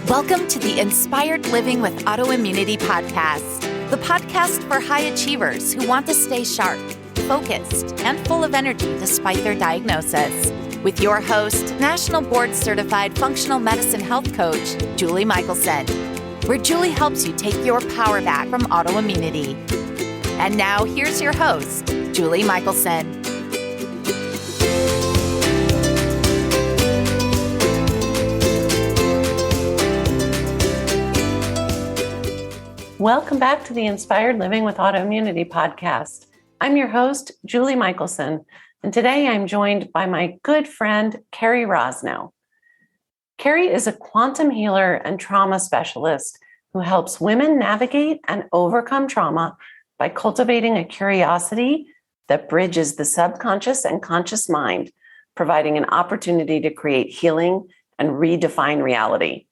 Welcome to the Inspired Living with Autoimmunity podcast, the podcast for high achievers who want to stay sharp, focused, and full of energy despite their diagnosis. With your host, National Board Certified Functional Medicine Health Coach, Julie Michelson, where Julie helps you take your power back from autoimmunity. And now here's your host, Julie Michelson. Welcome back to the Inspired Living with Autoimmunity podcast. I'm your host, Julie Michelson, and today I'm joined by my good friend, Cari Rosno. Cari is a quantum healer and trauma specialist who helps women navigate and overcome trauma by cultivating a curiosity that bridges the subconscious and conscious mind, providing an opportunity to create healing and redefine reality.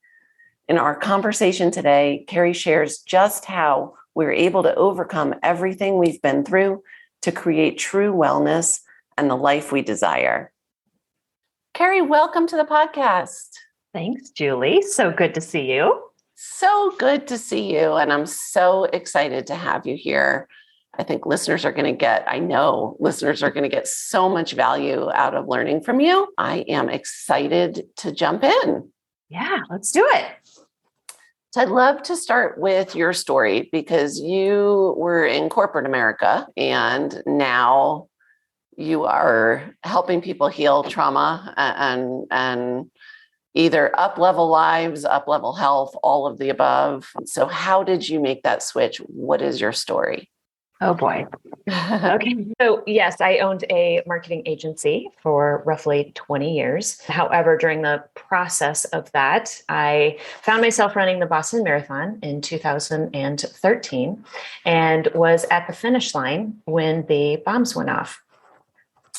In our conversation today, Cari shares just how we're able to overcome everything we've been through to create true wellness and the life we desire. Cari, welcome to the podcast. Thanks, Julie. So good to see you. So good to see you. And I'm so excited to have you here. I know listeners are going to get so much value out of learning from you. I am excited to jump in. Yeah, let's do it. So I'd love to start with your story because you were in corporate America and now you are helping people heal trauma and either up-level lives, up-level health, all of the above. So how did you make that switch? What is your story? Oh boy. Okay. So yes, I owned a marketing agency for roughly 20 years. However, during the process of that, I found myself running the Boston Marathon in 2013 and was at the finish line when the bombs went off.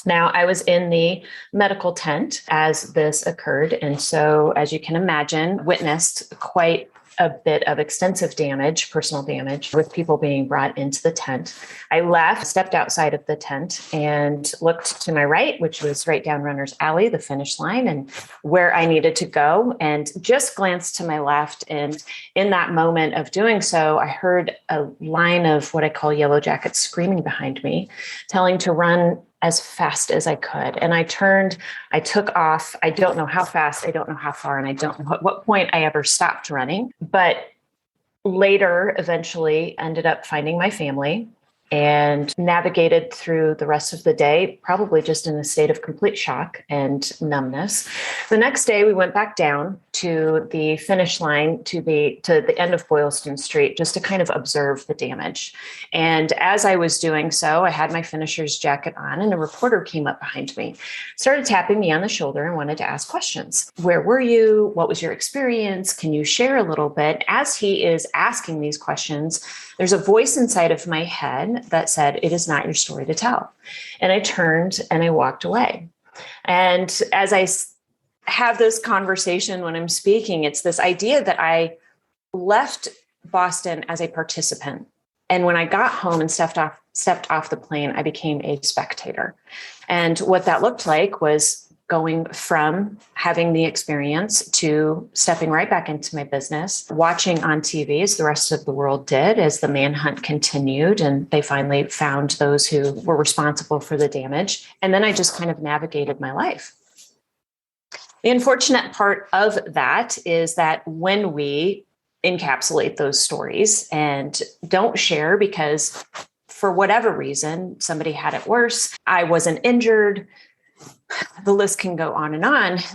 Now, I was in the medical tent as this occurred. And so, as you can imagine, witnessed quite a bit of extensive damage, personal damage, with people being brought into the tent. I left, stepped outside of the tent and looked to my right, which was right down Runner's Alley, the finish line, and where I needed to go, and just glanced to my left. And in that moment of doing so, I heard a line of what I call yellow jackets screaming behind me, telling to run as fast as I could. And I turned, I took off. I don't know how fast, I don't know how far, and I don't know at what point I ever stopped running. But later, eventually ended up finding my family and navigated through the rest of the day, probably just in a state of complete shock and numbness. The next day, we went back down to the finish line to the end of Boylston Street, just to kind of observe the damage. And as I was doing so, I had my finisher's jacket on, and a reporter came up behind me, started tapping me on the shoulder and wanted to ask questions. Where were you? What was your experience? Can you share a little bit? As he is asking these questions, there's a voice inside of my head that said, "It is not your story to tell." And I turned and I walked away. And as I have this conversation when I'm speaking, it's this idea that I left Boston as a participant. And when I got home and stepped off the plane, I became a spectator. And what that looked like was going from having the experience to stepping right back into my business, watching on TV as the rest of the world did, as the manhunt continued, and they finally found those who were responsible for the damage. And then I just kind of navigated my life. The unfortunate part of that is that when we encapsulate those stories and don't share because for whatever reason, somebody had it worse, I wasn't injured, the list can go on,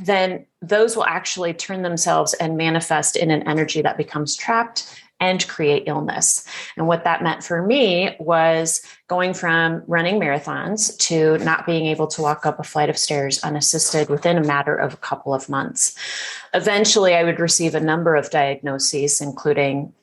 then those will actually turn themselves and manifest in an energy that becomes trapped and create illness. And what that meant for me was going from running marathons to not being able to walk up a flight of stairs unassisted within a matter of a couple of months. Eventually, I would receive a number of diagnoses, including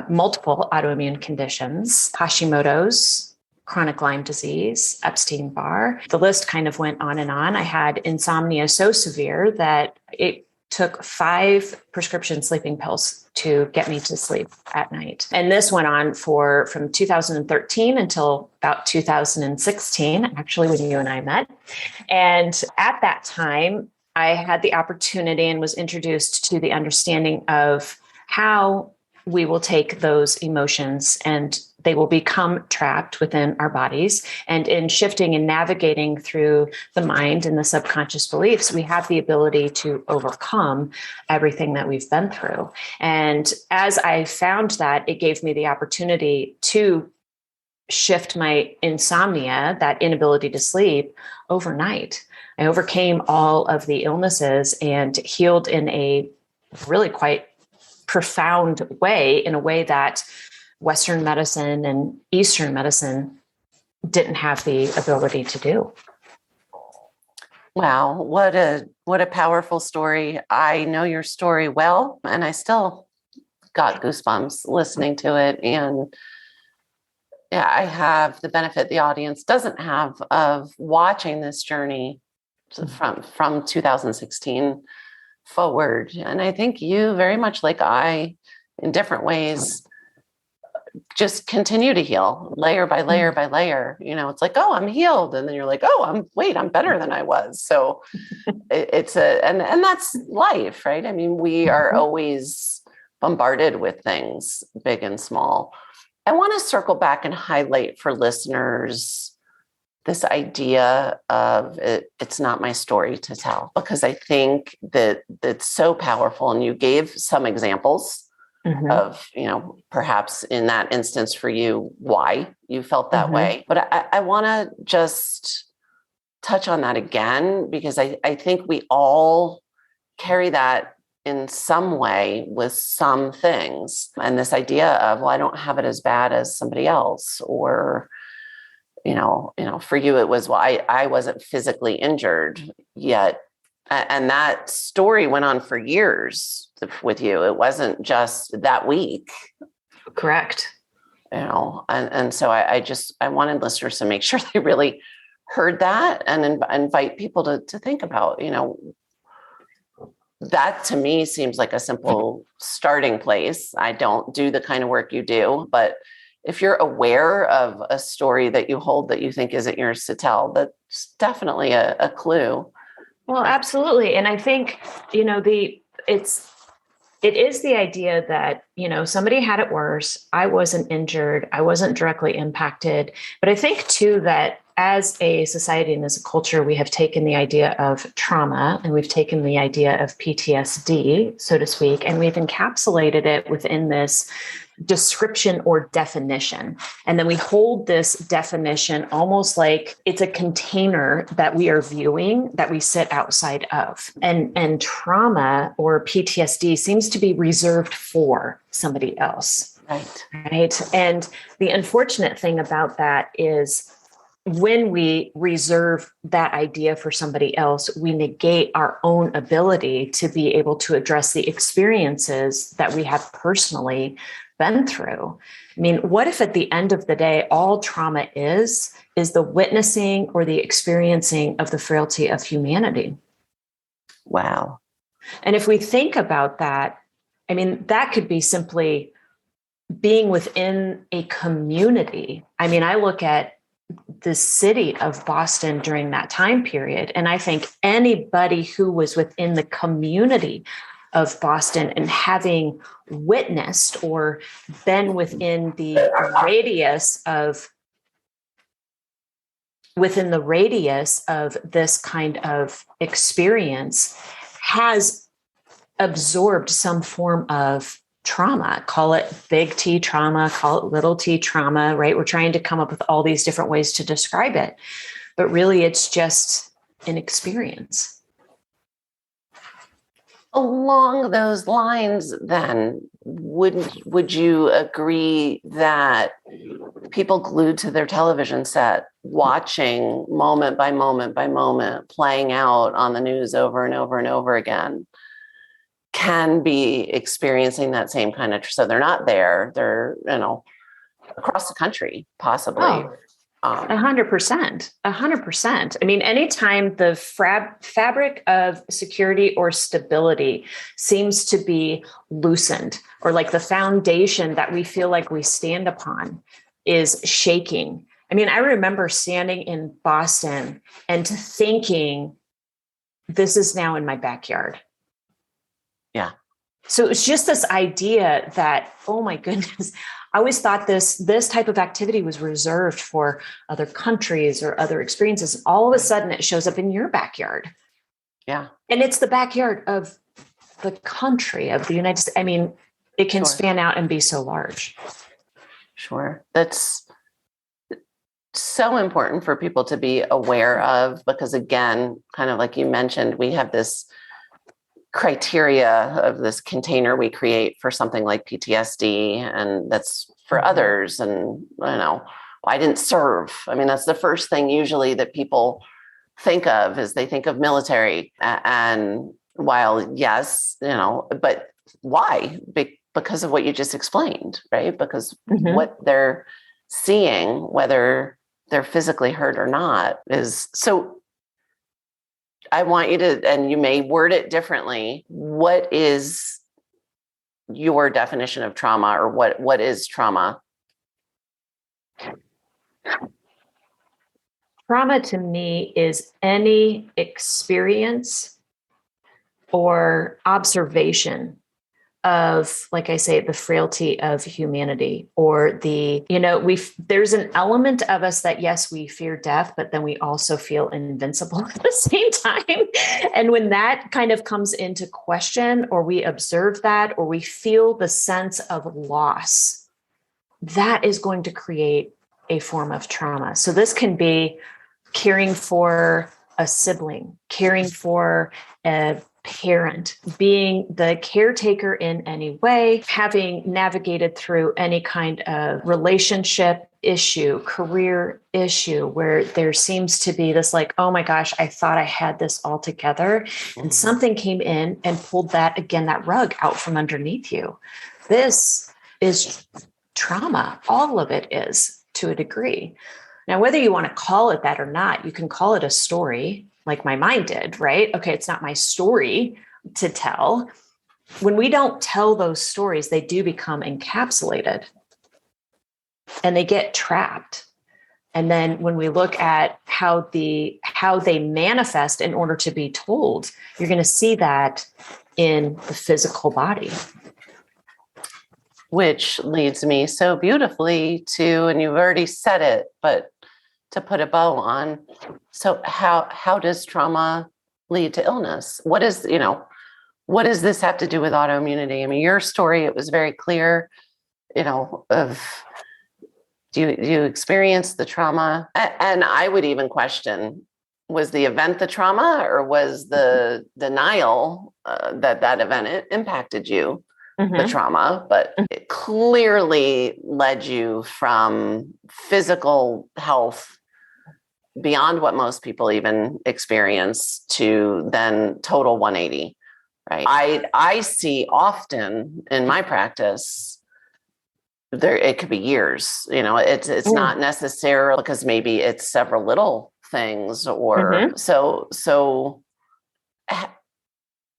multiple autoimmune conditions, Hashimoto's, chronic Lyme disease, Epstein-Barr. The list kind of went on and on. I had insomnia so severe that it took 5 prescription sleeping pills to get me to sleep at night. And this went on from 2013 until about 2016, actually, when you and I met. And at that time, I had the opportunity and was introduced to the understanding of how we will take those emotions and they will become trapped within our bodies. And in shifting and navigating through the mind and the subconscious beliefs, we have the ability to overcome everything that we've been through. And as I found that, it gave me the opportunity to shift my insomnia, that inability to sleep, overnight. I overcame all of the illnesses and healed in a really quite profound way, in a way that Western medicine and Eastern medicine didn't have the ability to do. Wow, what a powerful story. I know your story well, and I still got goosebumps listening to it. And yeah, I have the benefit the audience doesn't have of watching this journey from 2016 forward. And I think you, very much like I, in different ways, just continue to heal layer by layer by layer. It's like, oh, I'm healed. And then you're like, oh, I'm better than I was. So and that's life, right? I mean, we are always bombarded with things big and small. I want to circle back and highlight for listeners this idea of it's not my story to tell, because I think that it's so powerful. And you gave some examples of, perhaps in that instance for you, why you felt that way. But I want to just touch on that again, because I think we all carry that in some way with some things. And this idea of, well, I don't have it as bad as somebody else, or, for you, it was, well, I wasn't physically injured yet. And that story went on for years with you. It wasn't just that week. Correct. And so I wanted listeners to make sure they really heard that, and invite people to think about, that to me seems like a simple starting place. I don't do the kind of work you do, but if you're aware of a story that you hold that you think isn't yours to tell, that's definitely a clue. Well, absolutely. And I think, it is the idea that, somebody had it worse. I wasn't injured. I wasn't directly impacted. But I think too, that as a society and as a culture, we have taken the idea of trauma and we've taken the idea of PTSD, so to speak, and we've encapsulated it within this description or definition. And then we hold this definition almost like it's a container that we are viewing, that we sit outside of. And trauma or PTSD seems to be reserved for somebody else. Right. And the unfortunate thing about that is, when we reserve that idea for somebody else, we negate our own ability to be able to address the experiences that we have personally been through. I mean, what if at the end of the day, all trauma is the witnessing or the experiencing of the frailty of humanity? Wow. And if we think about that, I mean, that could be simply being within a community. I mean, I look at the city of Boston during that time period, and I think anybody who was within the community of Boston and having witnessed or been within the radius of this kind of experience has absorbed some form of trauma. Call it big T trauma, call it little t trauma, right? We're trying to come up with all these different ways to describe it, but really it's just an experience. Along those lines, then, would you agree that people glued to their television set, watching moment by moment by moment, playing out on the news over and over and over again, can be experiencing that same kind of, so they're not there, they're, across the country, possibly. Oh. 100%. I mean, anytime the fabric of security or stability seems to be loosened, or like the foundation that we feel like we stand upon is shaking. I mean, I remember standing in Boston and thinking, this is now in my backyard. Yeah. So it's just this idea that, oh my goodness, I always thought this type of activity was reserved for other countries or other experiences. All of a sudden it shows up in your backyard. Yeah. And it's the backyard of the country, of the United States. I mean, it can span out and be so large. Sure. That's so important for people to be aware of, because again, kind of like you mentioned, we have this criteria of this container we create for something like PTSD, and that's for others. And I didn't serve. I mean, that's the first thing usually that people think of, is they think of military. And while yes, but why? Because of what you just explained, right? Because what they're seeing, whether they're physically hurt or not, is so. I want you to, and you may word it differently. What is your definition of trauma, or what is trauma? Trauma to me is any experience or observation of, like I say, the frailty of humanity, or there's an element of us that, yes, we fear death, but then we also feel invincible at the same time. And when that kind of comes into question, or we observe that, or we feel the sense of loss, that is going to create a form of trauma. So this can be caring for a sibling, caring for a parent, being the caretaker in any way, having navigated through any kind of relationship issue, career issue, where there seems to be this like, oh my gosh, I thought I had this all together, and something came in and pulled that rug out from underneath you. This is trauma. All of it is, to a degree. Now, whether you want to call it that or not, you can call it a story, like my mind did, right? Okay, it's not my story to tell. When we don't tell those stories, they do become encapsulated and they get trapped. And then when we look at how they manifest in order to be told, you're going to see that in the physical body. Which leads me so beautifully to, and you've already said it, but to put a bow on. So how does trauma lead to illness? What does this have to do with autoimmunity? I mean, your story, it was very clear, of do you experience the trauma? And I would even question, was the event the trauma, or was the denial that event impacted you? The trauma, but it clearly led you from physical health beyond what most people even experience to then total 180, right? I see often in my practice, it could be years, it's not necessarily, because maybe it's several little things, or so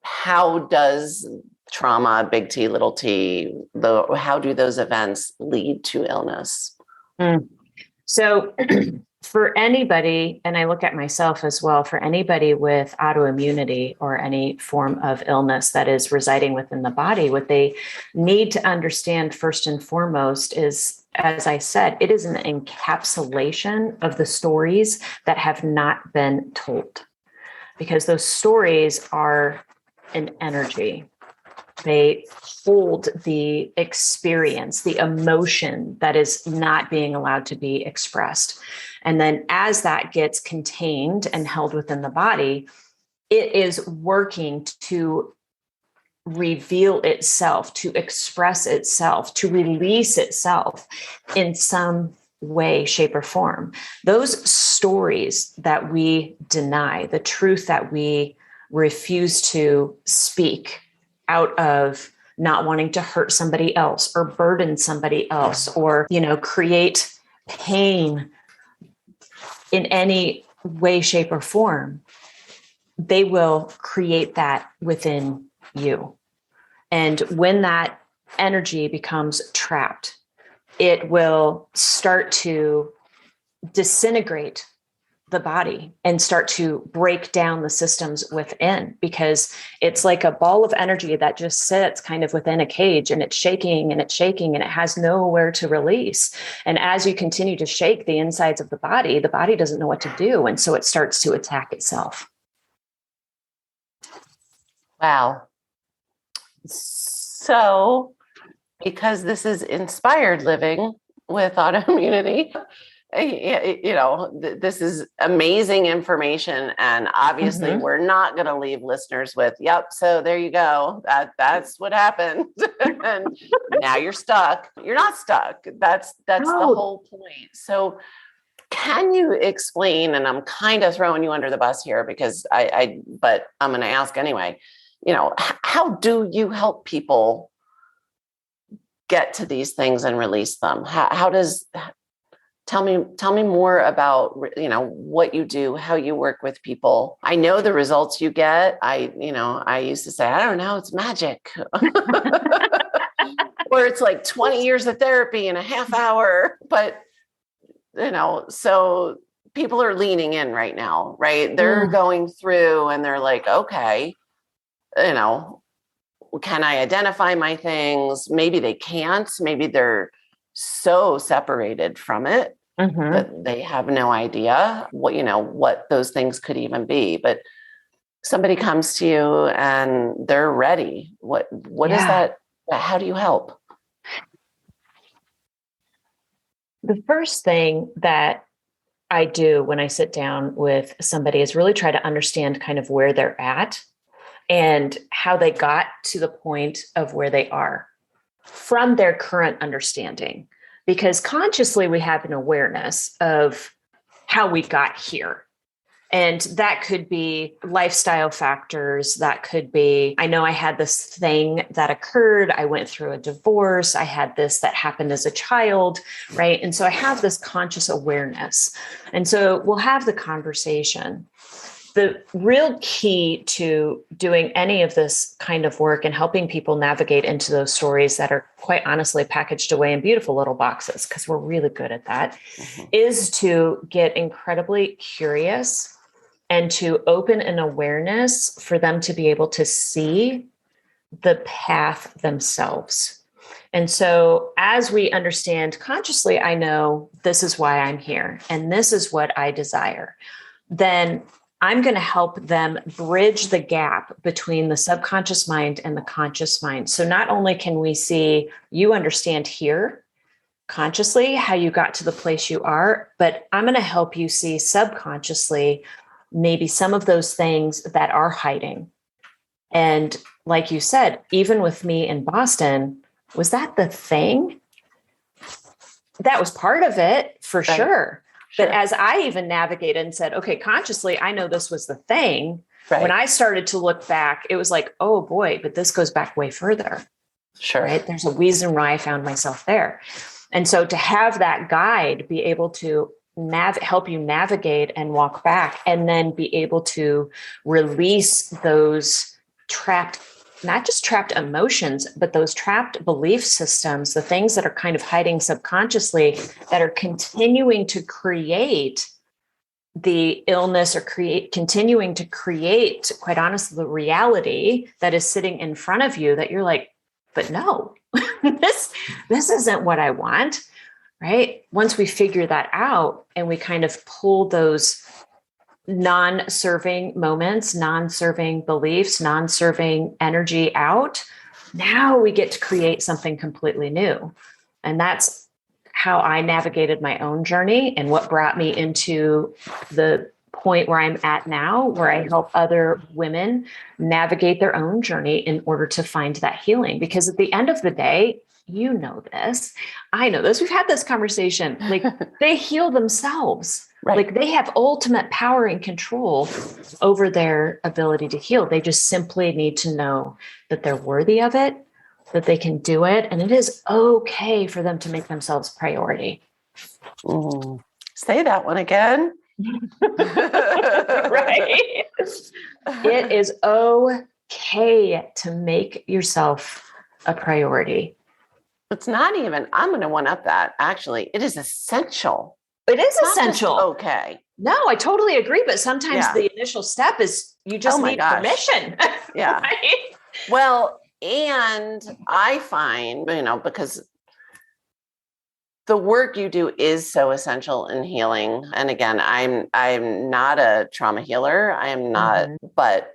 how does trauma, big T, little t, how do those events lead to illness? So for anybody, and I look at myself as well, for anybody with autoimmunity or any form of illness that is residing within the body, what they need to understand first and foremost is, as I said, it is an encapsulation of the stories that have not been told, because those stories are an energy. They hold the experience, the emotion that is not being allowed to be expressed. And then as that gets contained and held within the body, it is working to reveal itself, to express itself, to release itself in some way, shape, or form. Those stories that we deny, the truth that we refuse to speak out of not wanting to hurt somebody else or burden somebody else, or, create pain in any way, shape, or form, they will create that within you. And when that energy becomes trapped, it will start to disintegrate the body and start to break down the systems within, because it's like a ball of energy that just sits kind of within a cage, and it's shaking and it's shaking and it has nowhere to release. And as you continue to shake the insides of the body doesn't know what to do. And so it starts to attack itself. Wow. So, because this is inspired living with autoimmunity, this is amazing information. And obviously we're not going to leave listeners with, yep, so there you go. That's what happened. And now you're stuck. You're not stuck. That's the whole point. So can you explain, and I'm kind of throwing you under the bus here because but I'm going to ask anyway, how do you help people get to these things and release them? Tell me more about, what you do, how you work with people. I know the results you get. I used to say, I don't know, it's magic. Or it's like 20 years of therapy in a half hour. But, so people are leaning in right now, right? They're going through and they're like, okay, can I identify my things? Maybe they can't. Maybe they're so separated from it that they have no idea what those things could even be. But somebody comes to you and they're ready. What is that? How do you help? The first thing that I do when I sit down with somebody is really try to understand kind of where they're at and how they got to the point of where they are from their current understanding. Because consciously we have an awareness of how we got here. And that could be lifestyle factors. That could be, I know I had this thing that occurred. I went through a divorce. I had this that happened as a child, right? And so I have this conscious awareness. And so we'll have the conversation. The real key to doing any of this kind of work and helping people navigate into those stories that are quite honestly packaged away in beautiful little boxes, because we're really good at that, is to get incredibly curious and to open an awareness for them to be able to see the path themselves. And so as we understand consciously, I know this is why I'm here and this is what I desire, then I'm going to help them bridge the gap between the subconscious mind and the conscious mind. So not only can we see you understand here consciously how you got to the place you are, but I'm going to help you see subconsciously maybe some of those things that are hiding. And like you said, even with me in Boston, was that the thing? That was part of it for sure. But as I even navigated and said, okay, consciously, I know this was the thing. Right. When I started to look back, it was like, oh boy, but this goes back way further. Sure. Right? There's a reason why I found myself there. And so to have that guide be able to help you navigate and walk back, and then be able to release those trapped, not just trapped emotions, but those trapped belief systems, the things that are kind of hiding subconsciously that are continuing to create the illness or continuing to create, quite honestly, the reality that is sitting in front of you that you're like, but no, this isn't what I want, right? Once we figure that out and we kind of pull those non-serving moments, non-serving beliefs, non-serving energy out, now we get to create something completely new. And that's how I navigated my own journey and what brought me into the point where I'm at now, where I help other women navigate their own journey in order to find that healing. Because at the end of the day, you know this, I know this, we've had this conversation, like they heal themselves. Right. Like they have ultimate power and control over their ability to heal. They just simply need to know that they're worthy of it, that they can do it. And it is okay for them to make themselves priority. Say that one again. Right. It is okay to make yourself a priority. It's not even, I'm going to one up that. Actually, it is essential. It is It's not just essential. okay. No, I totally agree. But sometimes the initial step is you just need permission. Yeah. Right? Well, and I find, because the work you do is so essential in healing. And again, I'm not a trauma healer. I am not, but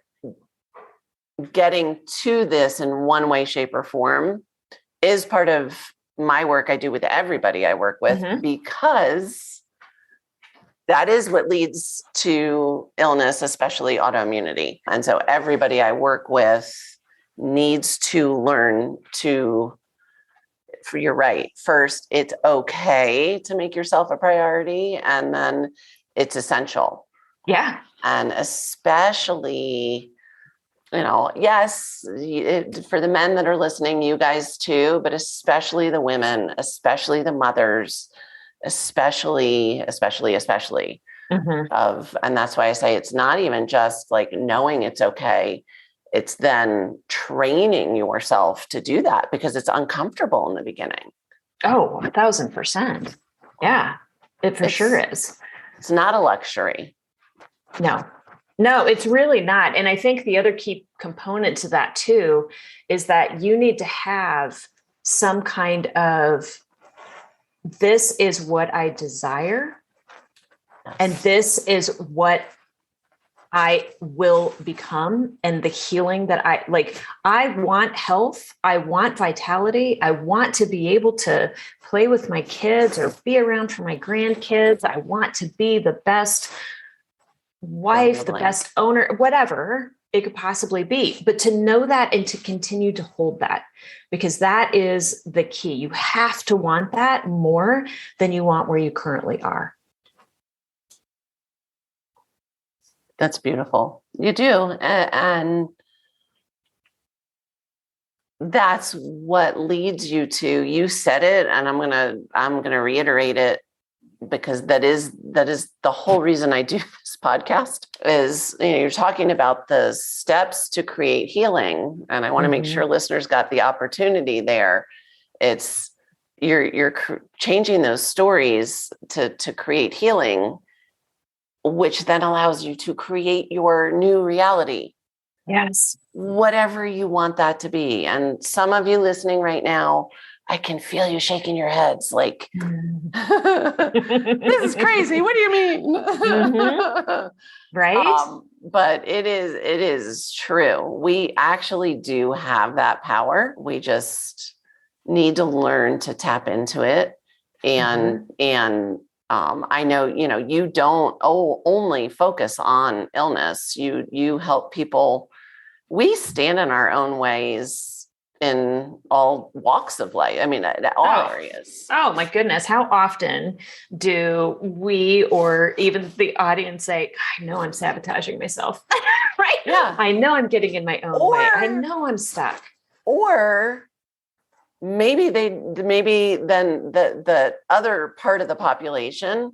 getting to this in one way, shape, or form is part of my work I do with everybody I work with, because that is what leads to illness, especially autoimmunity. And so everybody I work with needs to learn to, you're right. First, it's okay to make yourself a priority, and then it's essential. Yeah. And especially, yes, for the men that are listening, you guys too, but especially the women, especially the mothers, especially and that's why I say it's not even just like knowing it's okay. It's then training yourself to do that, because it's uncomfortable in the beginning. Oh, 1,000%. Yeah, it for sure is. It's not a luxury. No, it's really not. And I think the other key component to that too is that you need to have some kind of, this is what I desire, and this is what I will become, and the healing that I want health. I want vitality. I want to be able to play with my kids or be around for my grandkids. I want to be the best wife, the best owner, whatever it could possibly be. But to know that and to continue to hold that, because that is the key. You have to want that more than you want where you currently are. That's beautiful. You do. And that's what leads you to, you said it, and I'm going to reiterate it, because that is the whole reason I do this podcast is, you're talking about the steps to create healing. And I want to make sure listeners got the opportunity there. It's you're changing those stories to create healing, which then allows you to create your new reality. Yes. Whatever you want that to be. And some of you listening right now, I can feel you shaking your heads like, this is crazy. What do you mean? Right. But it is true. We actually do have that power. We just need to learn to tap into it. And I know, you don't only focus on illness. You help people. We stand in our own ways in all walks of life. I mean, all areas. Oh my goodness. How often do we, or even the audience, say, I know I'm sabotaging myself, right? Yeah. I know I'm getting in my own way. I know I'm stuck. Or maybe then the other part of the population,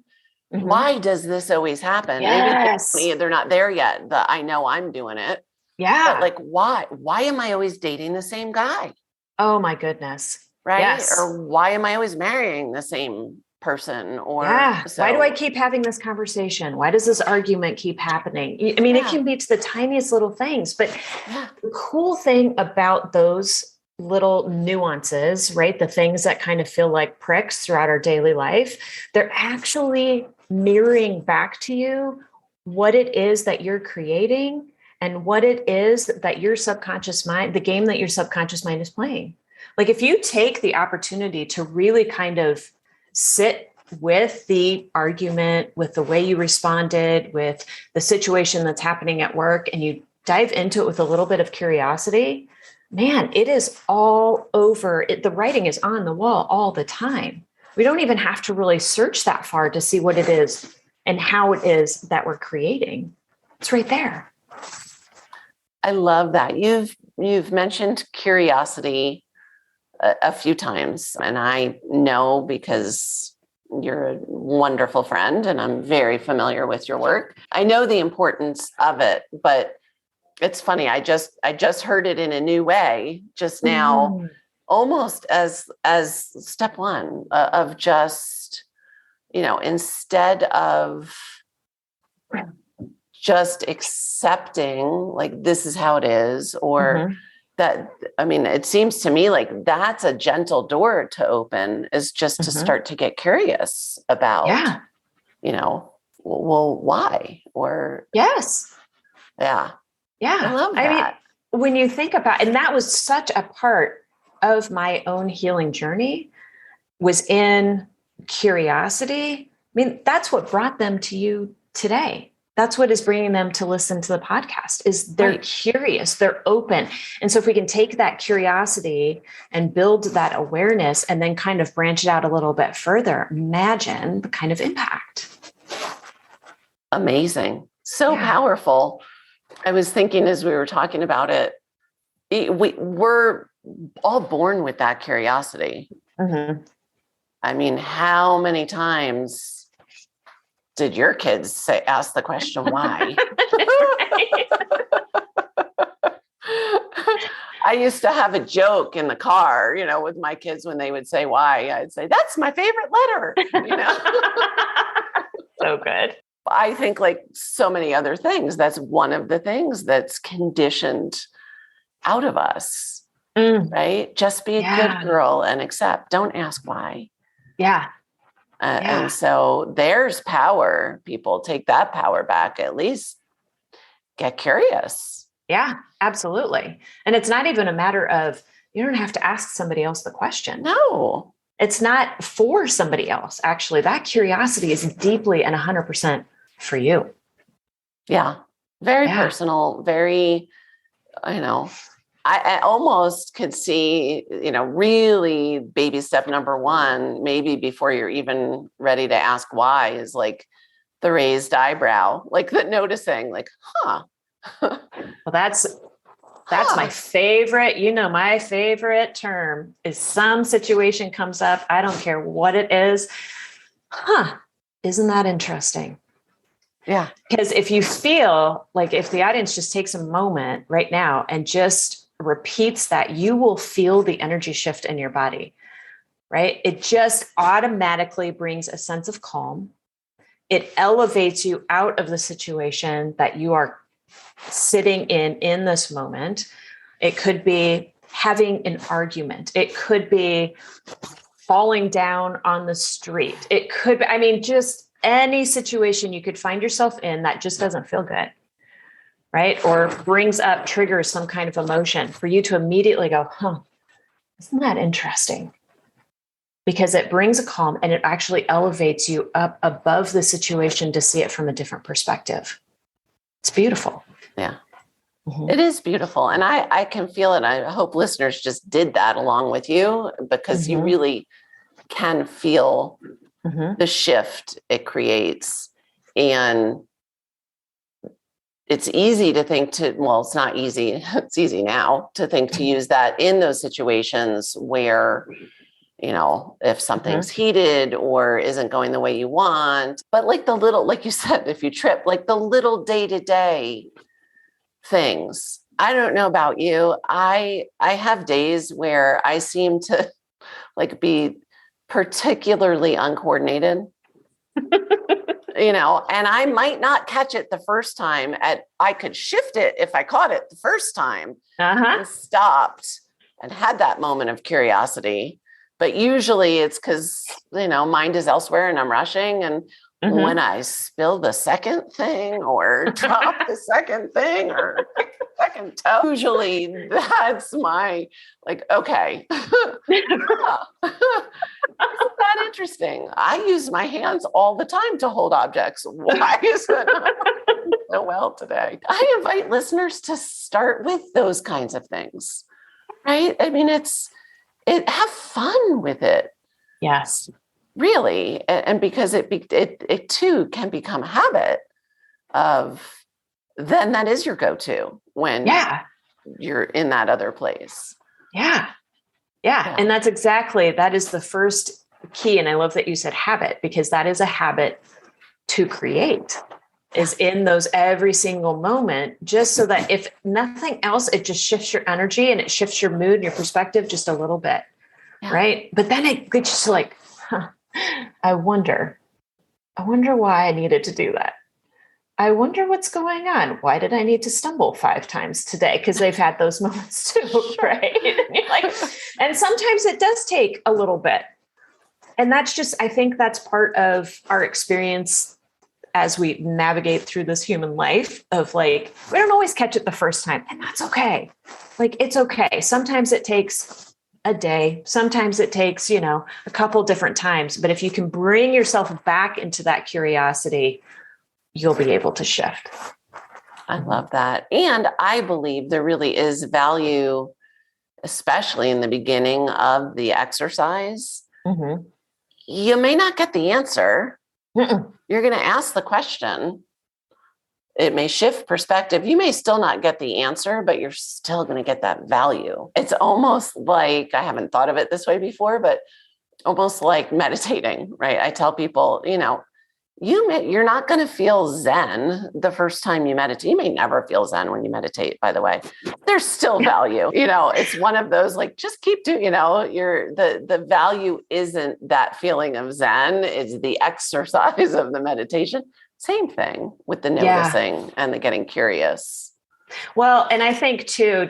why does this always happen? Yes. Maybe they're not there yet. I know I'm doing it. Yeah. But why am I always dating the same guy? Oh my goodness. Right. Yes. Or why am I always marrying the same person? Or why do I keep having this conversation? Why does this argument keep happening? I mean, it can be to the tiniest little things, but the cool thing about those little nuances, right? The things that kind of feel like pricks throughout our daily life, they're actually mirroring back to you what it is that you're creating and what it is that your subconscious mind, the game that your subconscious mind is playing. Like if you take the opportunity to really kind of sit with the argument, with the way you responded, with the situation that's happening at work, and you dive into it with a little bit of curiosity, man, it is all over. The writing is on the wall all the time. We don't even have to really search that far to see what it is and how it is that we're creating. It's right there. I love that. You've mentioned curiosity a few times, and I know because you're a wonderful friend and I'm very familiar with your work. I know the importance of it, but it's funny. I just heard it in a new way just now, almost as step one of just instead of just accepting like this is how it is, or that, I mean, it seems to me like that's a gentle door to open, is just to start to get curious about, well, why? Or yes. Yeah. Yeah. I love that. I mean, when you think about, and that was such a part of my own healing journey, was in curiosity. I mean, that's what brought them to you today. That's what is bringing them to listen to the podcast, is they're curious, they're open. And so if we can take that curiosity and build that awareness and then kind of branch it out a little bit further, imagine the kind of impact. Amazing. So powerful. I was thinking as we were talking about it, we're all born with that curiosity. I mean, how many times did your kids ask the question, why? I used to have a joke in the car, with my kids when they would say why. I'd say, that's my favorite letter. So good. I think like so many other things, that's one of the things that's conditioned out of us, right? Just be a good girl and accept. Don't ask why. And so there's power. People take that power back. At least get curious. Yeah, absolutely. And it's not even a matter of, you don't have to ask somebody else the question. No. It's not for somebody else. Actually, that curiosity is deeply and 100% for you. Yeah. Very personal, very, I almost could see, really baby step number one, maybe before you're even ready to ask why, is like the raised eyebrow, like the noticing, like, Well, that's my favorite, my favorite term is some situation comes up. I don't care what it is. Isn't that interesting? Yeah. Because if you feel like, if the audience just takes a moment right now and just repeats that, you will feel the energy shift in your body, right? It just automatically brings a sense of calm. It elevates you out of the situation that you are sitting in this moment. It could be having an argument. It could be falling down on the street. It could be, just any situation you could find yourself in that just doesn't feel good, right? Or triggers some kind of emotion, for you to immediately go, isn't that interesting? Because it brings a calm and it actually elevates you up above the situation to see it from a different perspective. It's beautiful. Yeah. It is beautiful. And I can feel it. I hope listeners just did that along with you, because you really can feel the shift it creates. And it's easy to think it's not easy. It's easy now to think to use that in those situations where, if something's heated or isn't going the way you want, but like the little, like you said, if you trip, like the little day-to-day things. I don't know about you. I have days where I seem to like be particularly uncoordinated, and I might not catch it the first time. I could shift it if I caught it the first time and stopped and had that moment of curiosity. But usually it's because, mind is elsewhere and I'm rushing. And when I spill the second thing or drop the second thing or pick the second toe, usually that's my, like, okay. Isn't that interesting? I use my hands all the time to hold objects. Why is it not so well today? I invite listeners to start with those kinds of things, right? I mean, have fun with it. Yes. Really. And because it too can become a habit of, then that is your go-to when you're in that other place. Yeah. And that is the first key. And I love that you said habit, because that is a habit to create, is in those every single moment, just so that if nothing else, it just shifts your energy and it shifts your mood and your perspective just a little bit. Right. But then it gets you to like, I wonder, I wonder why I needed to do that. I wonder what's going on. Why did I need to stumble 5 times today? Because they've had those moments too, right? And you're like, and sometimes it does take a little bit. And that's just, I think that's part of our experience as we navigate through this human life of like, we don't always catch it the first time, and that's okay. Like, it's okay. Sometimes it takes a day. Sometimes it takes, a couple different times. But if you can bring yourself back into that curiosity, you'll be able to shift. I love that. And I believe there really is value, especially in the beginning of the exercise. Mm-hmm. You may not get the answer. Mm-mm. You're going to ask the question. It may shift perspective. You may still not get the answer, but you're still going to get that value. It's almost like, I haven't thought of it this way before, but almost like meditating, right? I tell people, you're not going to feel Zen the first time you meditate. You may never feel Zen when you meditate, by the way. There's still value. It's one of those, like, just keep doing, the value isn't that feeling of Zen. It's the exercise of the meditation. Same thing with the noticing and the getting curious. Well, and I think too,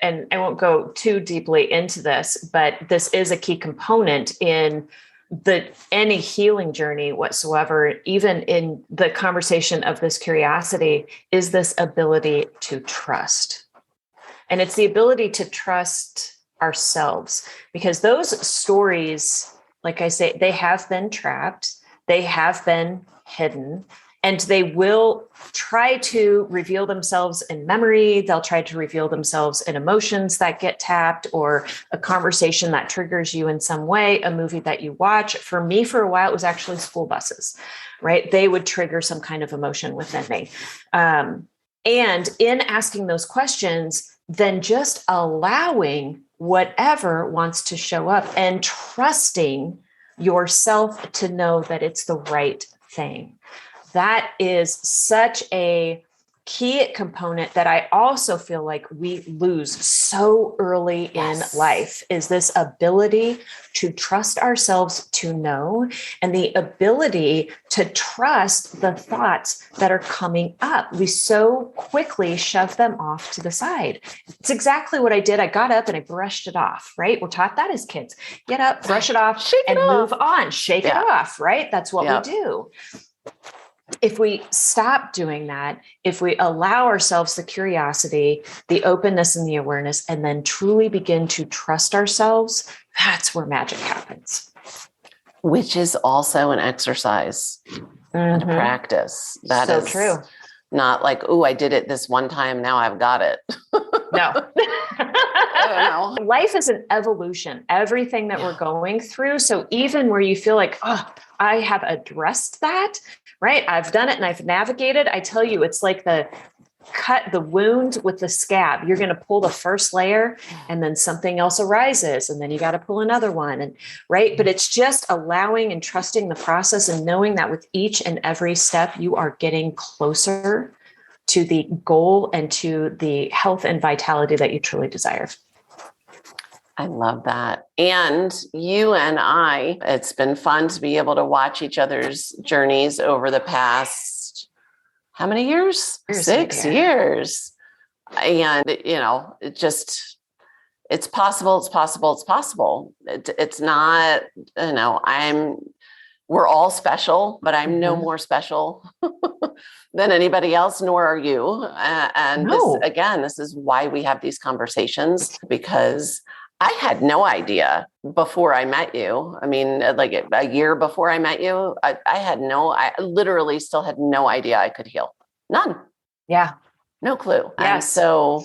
and I won't go too deeply into this, but this is a key component in any healing journey whatsoever, even in the conversation of this curiosity, is this ability to trust. And it's the ability to trust ourselves, because those stories, like I say, they have been trapped, they have been hidden, and they will try to reveal themselves in memory. They'll try to reveal themselves in emotions that get tapped, or a conversation that triggers you in some way, a movie that you watch. For me, for a while, it was actually school buses, right? They would trigger some kind of emotion within me. And in asking those questions, then just allowing whatever wants to show up and trusting yourself to know that it's the right thing. That is such a key component that I also feel like we lose so early in life, is this ability to trust ourselves to know, and the ability to trust the thoughts that are coming up. We so quickly shove them off to the side. It's exactly what I did. I got up and I brushed it off, right? We're taught that as kids. Get up, brush it off, and move on. Shake it off, right? That's what we do. If we stop doing that, if we allow ourselves the curiosity, the openness, and the awareness, and then truly begin to trust ourselves, that's where magic happens. Which is also an exercise and a practice. That is true. Not like, oh, I did it this one time, now I've got it. No. I don't know. Life is an evolution, everything that we're going through. So even where you feel like, oh, I have addressed that, right? I've done it and I've navigated. I tell you, it's like cut the wound with the scab. You're going to pull the first layer and then something else arises. And then you got to pull another one. And right. But it's just allowing and trusting the process and knowing that with each and every step, you are getting closer to the goal and to the health and vitality that you truly desire. I love that. And you and I, it's been fun to be able to watch each other's journeys over the past, how many years? 6 years. And, it's possible. It's possible. It's possible. It's not, we're all special, but I'm no more special than anybody else, nor are you. And this is why we have these conversations, because I had no idea before I met you. I mean, like a year before I met you, I literally still had no idea I could heal. None. Yeah. No clue. Yes. And so,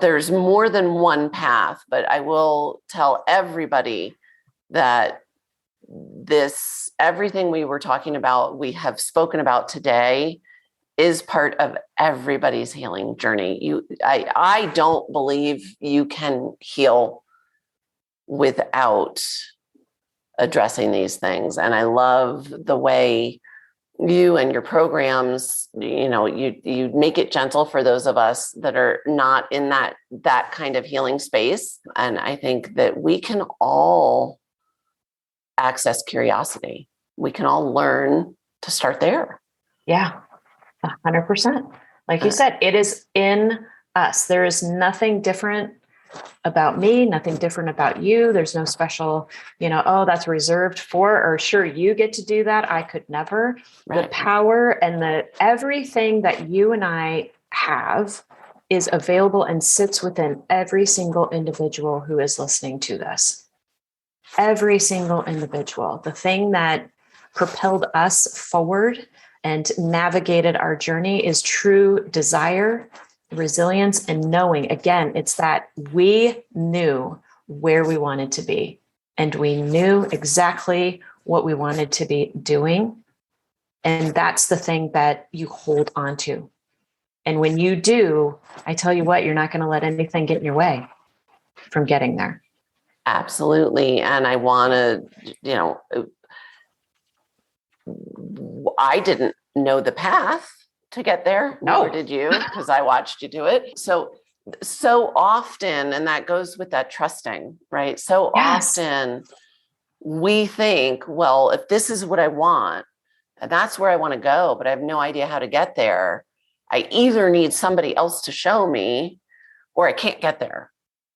there's more than one path, but I will tell everybody that everything we were talking about, we have spoken about today, is part of everybody's healing journey. I don't believe you can heal without addressing these things. And I love the way you and your programs, you make it gentle for those of us that are not in that kind of healing space. And I think that we can all access curiosity. we can all learn to start there. Yeah, 100%. Like you said, it is in us. There is nothing different about me, nothing different about you. There's no special, oh, that's reserved for, or sure, you get to do that. I could never. Right. The power and everything that you and I have is available and sits within every single individual who is listening to this. Every single individual. The thing that propelled us forward and navigated our journey is true desire, resilience, and knowing. Again, it's that we knew where we wanted to be, and we knew exactly what we wanted to be doing. And that's the thing that you hold on to. And when you do, I tell you what, you're not going to let anything get in your way from getting there. Absolutely. And I want to, I didn't know the path to get there. No. Nor did you, because I watched you do it. So often, and that goes with that trusting, right? So yes. Often we think, well, if this is what I want, and that's where I want to go, but I have no idea how to get there, I either need somebody else to show me or I can't get there.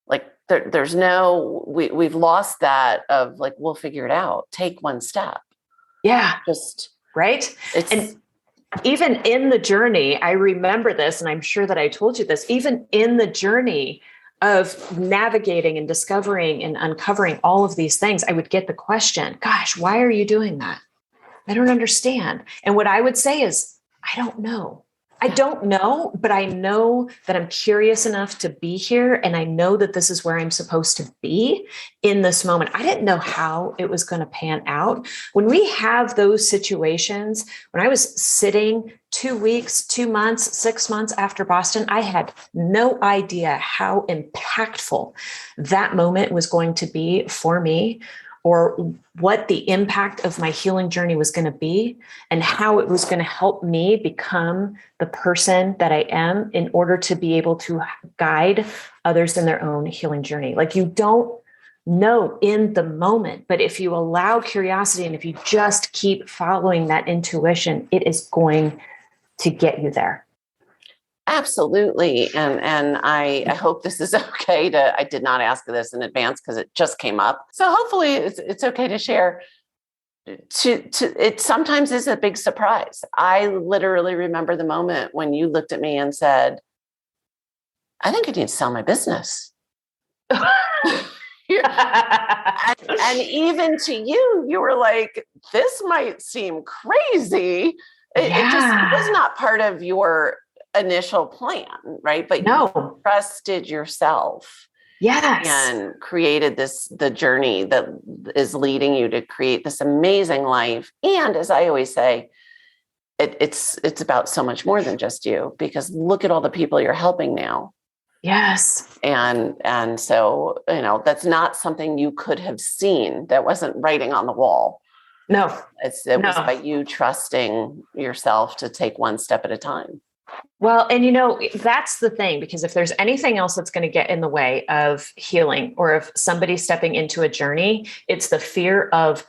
Like there's no, we've lost that of like, we'll figure it out. Take one step. Yeah. Just right. And even in the journey, I remember this, and I'm sure that I told you this, even in the journey of navigating and discovering and uncovering all of these things, I would get the question, gosh, why are you doing that? I don't understand. And what I would say is, I don't know. I don't know, but I know that I'm curious enough to be here. And I know that this is where I'm supposed to be in this moment. I didn't know how it was going to pan out. When we have those situations, when I was sitting 2 weeks, 2 months, 6 months after Boston, I had no idea how impactful that moment was going to be for me, or what the impact of my healing journey was going to be, and how it was going to help me become the person that I am in order to be able to guide others in their own healing journey. Like, you don't know in the moment, but if you allow curiosity and if you just keep following that intuition, it is going to get you there. Absolutely. And I hope this is okay I did not ask this in advance because it just came up. So hopefully it's okay to share. It sometimes is a big surprise. I literally remember the moment when you looked at me and said, I think I need to sell my business. And even to you, you were like, this might seem crazy. It was not part of your initial plan, right? But no. You trusted yourself. Yes. And created the journey that is leading you to create this amazing life. And as I always say, it's about so much more than just you, because look at all the people you're helping now. Yes. And so, that's not something you could have seen. That wasn't writing on the wall. No. It was by you trusting yourself to take one step at a time. Well, and that's the thing, because if there's anything else that's going to get in the way of healing or of somebody stepping into a journey, it's the fear of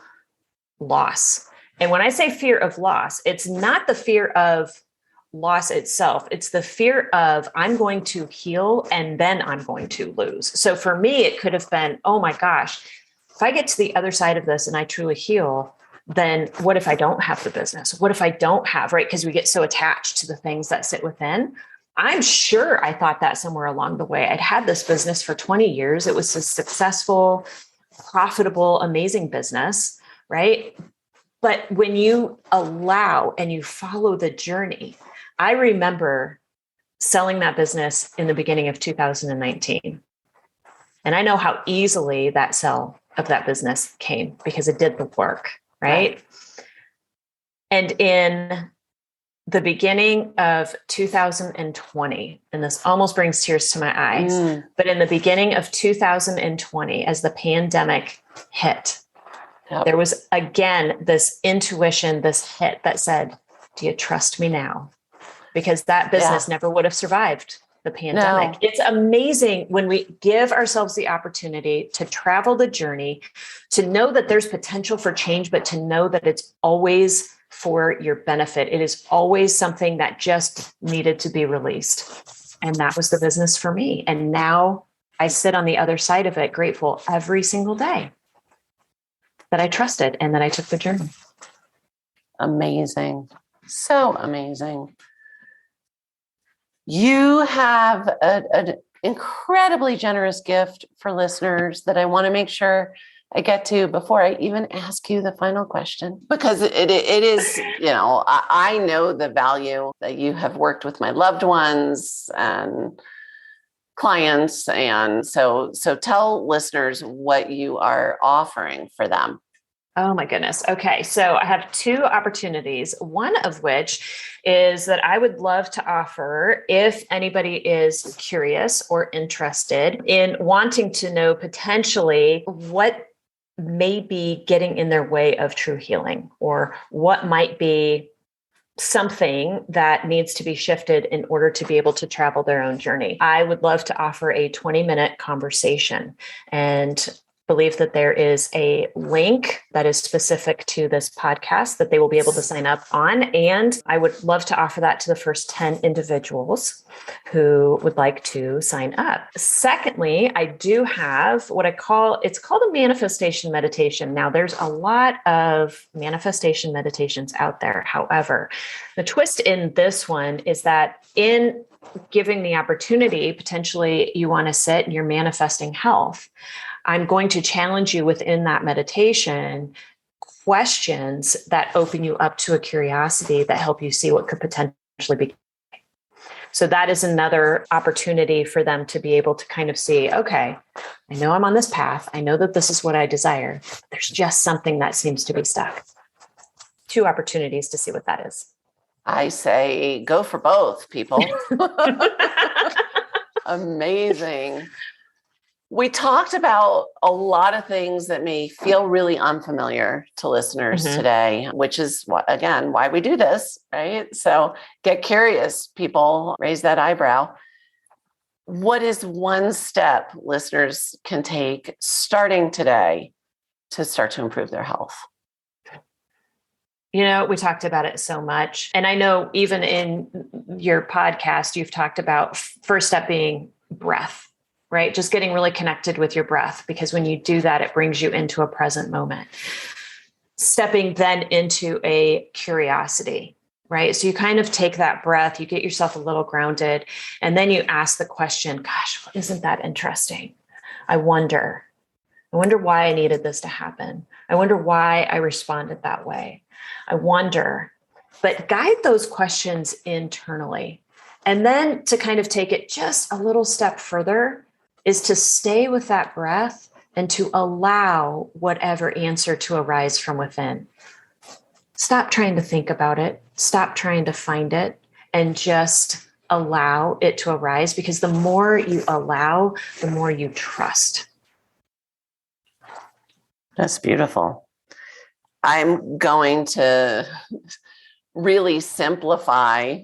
loss. And when I say fear of loss, it's not the fear of loss itself. It's the fear of, I'm going to heal and then I'm going to lose. So for me, it could have been, oh my gosh, if I get to the other side of this and I truly heal, then what if I don't have the business? What if I don't have, right? Because we get so attached to the things that sit within. I'm sure I thought that somewhere along the way. I'd had this business for 20 years. It was a successful, profitable, amazing business, right? But when you allow and you follow the journey, I remember selling that business in the beginning of 2019. And I know how easily that sell of that business came because it did the work. Right. And in the beginning of 2020, and this almost brings tears to my eyes, but in the beginning of 2020, as the pandemic hit, there was again this intuition, this hit that said, do you trust me now? Because that business never would have survived the pandemic. No. It's amazing when we give ourselves the opportunity to travel the journey, to know that there's potential for change, but to know that it's always for your benefit. It is always something that just needed to be released. And that was the business for me. And now I sit on the other side of it, grateful every single day that I trusted and that I took the journey. Amazing. So amazing. You have an incredibly generous gift for listeners that I want to make sure I get to before I even ask you the final question, because it is, I know the value that you have worked with my loved ones and clients. And so tell listeners what you are offering for them. Oh my goodness. Okay. So I have two opportunities, one of which is that I would love to offer if anybody is curious or interested in wanting to know potentially what may be getting in their way of true healing, or what might be something that needs to be shifted in order to be able to travel their own journey. I would love to offer a 20-minute conversation, and believe that there is a link that is specific to this podcast that they will be able to sign up on. And I would love to offer that to the first 10 individuals who would like to sign up. Secondly, I do have what it's called a manifestation meditation. Now, there's a lot of manifestation meditations out there. However, the twist in this one is that in giving the opportunity, potentially you want to sit and you're manifesting health. I'm going to challenge you within that meditation questions that open you up to a curiosity that help you see what could potentially be. So that is another opportunity for them to be able to kind of see, okay, I know I'm on this path. I know that this is what I desire. There's just something that seems to be stuck. Two opportunities to see what that is. I say go for both, people. Amazing. We talked about a lot of things that may feel really unfamiliar to listeners today, which is, again, why we do this, right? So get curious, people, raise that eyebrow. What is one step listeners can take starting today to start to improve their health? We talked about it so much. And I know even in your podcast, you've talked about first step being breath. Right? Just getting really connected with your breath, because when you do that, it brings you into a present moment. Stepping then into a curiosity, right? So you kind of take that breath, you get yourself a little grounded, and then you ask the question, gosh, isn't that interesting? I wonder why I needed this to happen. I wonder why I responded that way. I wonder, but guide those questions internally. And then to kind of take it just a little step further is to stay with that breath and to allow whatever answer to arise from within. Stop trying to think about it. Stop trying to find it, and just allow it to arise, because the more you allow, the more you trust. That's beautiful. I'm going to really simplify.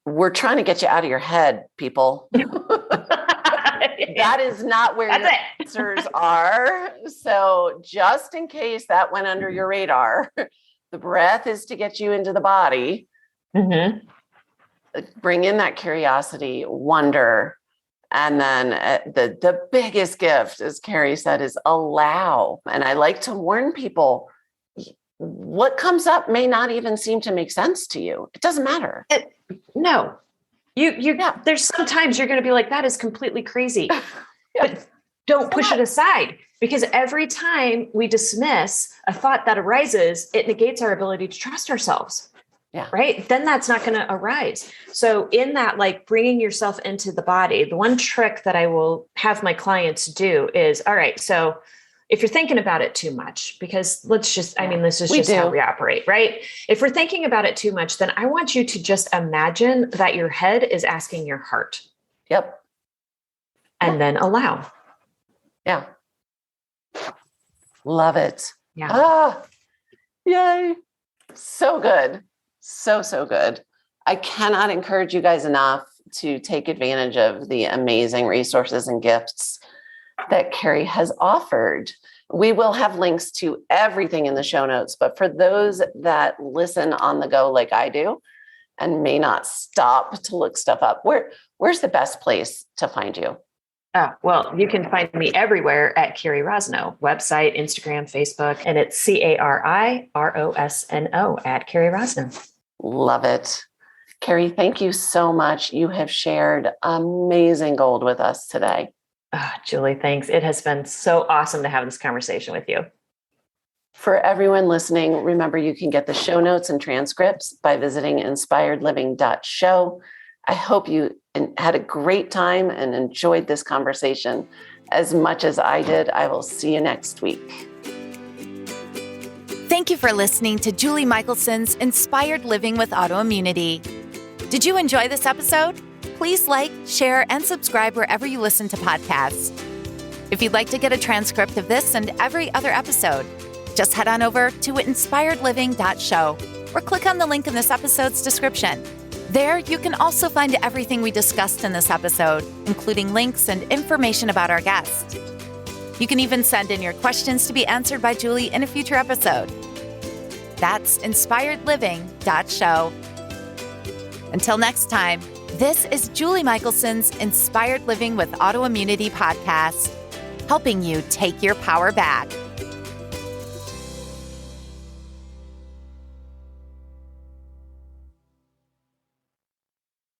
We're trying to get you out of your head, people. That is not where your answers are. So just in case that went under your radar, the breath is to get you into the body. Bring in that curiosity, wonder. And then the biggest gift, as Cari said, is allow. And I like to warn people, what comes up may not even seem to make sense to you. It doesn't matter. No, there's sometimes you're going to be like, that is completely crazy, but don't push it aside, because every time we dismiss a thought that arises, it negates our ability to trust ourselves. Yeah. Right. Then that's not going to arise. So in that, like bringing yourself into the body, the one trick that I will have my clients do is, all right, so if you're thinking about it too much, because this is just how we operate, right? If we're thinking about it too much, then I want you to just imagine that your head is asking your heart. Yep. And then allow. Yeah. Love it. Yeah. Yay. So good. So good. I cannot encourage you guys enough to take advantage of the amazing resources and gifts that Cari has offered. We will have links to everything in the show notes, but for those that listen on the go like I do and may not stop to look stuff up, where's the best place to find you? Well, you can find me everywhere at Cari Rosno, website, Instagram, Facebook, and it's CariRosno at Cari Rosno. Love it. Cari, thank you so much. You have shared amazing gold with us today. Julie, thanks. It has been so awesome to have this conversation with you. For everyone listening, remember you can get the show notes and transcripts by visiting inspiredliving.show. I hope you had a great time and enjoyed this conversation as much as I did. I will see you next week. Thank you for listening to Julie Michelson's Inspired Living with Autoimmunity. Did you enjoy this episode? Please like, share, and subscribe wherever you listen to podcasts. If you'd like to get a transcript of this and every other episode, just head on over to inspiredliving.show or click on the link in this episode's description. There, you can also find everything we discussed in this episode, including links and information about our guest. You can even send in your questions to be answered by Julie in a future episode. That's inspiredliving.show. Until next time, this is Julie Michelson's Inspired Living with Autoimmunity podcast, helping you take your power back.